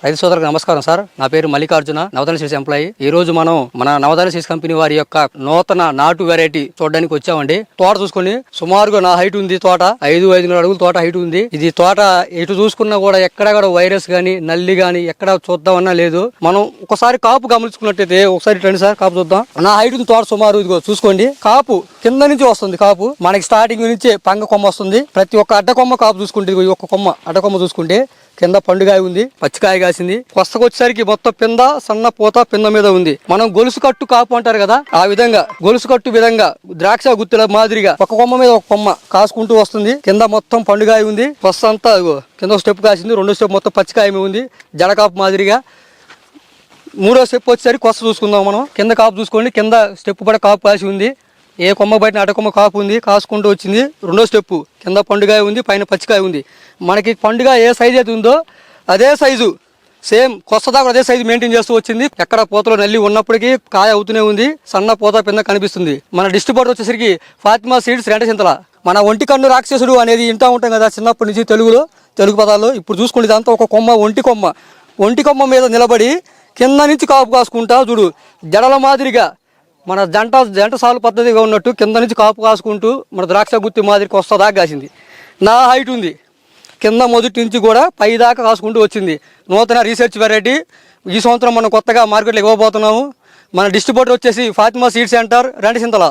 రైతు సోదరులకు నమస్కారం సార్. నా పేరు మల్లికార్జున, నవతల సీడ్స్ ఎంప్లాయీ. ఈ రోజు మనం మన నవతల సీడ్స్ కంపెనీ వారి యొక్క నూతన నాటు వెరైటీ చూడడానికి వచ్చామండి. తోట చూసుకుని సుమారుగా నా హైట్ ఉంది. తోట 5-5.5 అడుగుల తోట హైట్ ఉంది. ఇది తోట ఎటు చూసుకున్నా కూడా ఎక్కడ కూడా వైరస్ గాని నల్లి గాని ఎక్కడ చూద్దామన్నా లేదు. మనం ఒకసారి కాపు గమనించుకున్నట్టయితే ఒకసారి రండి సార్, కాపు చూద్దాం. నా హైట్ ఉంది తోట సుమారు, ఇదిగో చూసుకోండి. కాపు కింద నుంచి వస్తుంది. కాపు మనకి స్టార్టింగ్ నుంచి పంగ కొమ్మ వస్తుంది. ప్రతి ఒక్క అడ్డ కొమ్మ కాపు చూసుకుంటే ఈ ఒక్క కొమ్మ అడ్డ కొమ్మ చూసుకుంటే కింద పండుగాయ ఉంది, పచ్చికాయ కాసింది. కొస్తకొచ్చేసరికి మొత్తం పింద సన్న పూత పింద మీద ఉంది. మనం గొలుసు కట్టు కాపు అంటారు కదా, ఆ విధంగా గొలుసు కట్టు విధంగా ద్రాక్ష గుత్తుల మాదిరిగా ఒక కొమ్మ మీద ఒక కొమ్మ కాసుకుంటూ వస్తుంది. కింద మొత్తం పండుగాయ ఉంది. కొస్త అంతా కింద ఒక స్టెప్ కాసింది, రెండో స్టెప్ మొత్తం పచ్చికాయ ఉంది జడకాపు మాదిరిగా. మూడో స్టెప్ వచ్చేసరికి కొస్త చూసుకుందాం మనం. కింద కాపు చూసుకోండి, కింద స్టెప్ పడ కాపు కాసి ఉంది. ఏ కొమ్మ బయట అడ్డ కొమ్మ కాపు ఉంది, కాసుకుంటూ వచ్చింది. రెండో స్టెప్పు కింద పండుగాయ ఉంది, పైన పచ్చికాయ ఉంది. మనకి పండుగ ఏ సైజు అయితే ఉందో అదే సైజు సేమ్ కొత్త దాకా అదే సైజు మెయింటైన్ చేస్తూ వచ్చింది. ఎక్కడ పూతలో నల్లి ఉన్నప్పటికీ కాయ అవుతూనే ఉంది. సన్న పూత పింద కనిపిస్తుంది. మన డిస్ట్రిబ్యూటర్ వచ్చేసరికి ఫాతిమా సీడ్స్ రెంటచింతల. మన ఒంటి కన్ను రాక్షసుడు అనేది వింటూ ఉంటాం కదా చిన్నప్పటి నుంచి తెలుగు పదాలు. ఇప్పుడు చూసుకుంటే ఇదంతా ఒక కొమ్మ, ఒంటి కొమ్మ మీద నిలబడి కింద నుంచి కాపు కాసుకుంటా చూడు, జడల మాదిరిగా మన జంట సాలు పద్ధతిగా ఉన్నట్టు కింద నుంచి కాపు కాసుకుంటూ మన ద్రాక్ష గుత్తి మాదిరికి వస్తుందా కాసింది. నా హైట్ ఉంది. కింద మొదటి నుంచి కూడా పై దాకా కాసుకుంటూ వచ్చింది. నూతన రీసెర్చ్ వెరైటీ ఈ సంవత్సరం మనం కొత్తగా మార్కెట్లో ఇవ్వబోతున్నాము. మన డిస్ట్రిబ్యూటర్ వచ్చేసి ఫాతిమా సీడ్ సెంటర్ రెంటచింతల.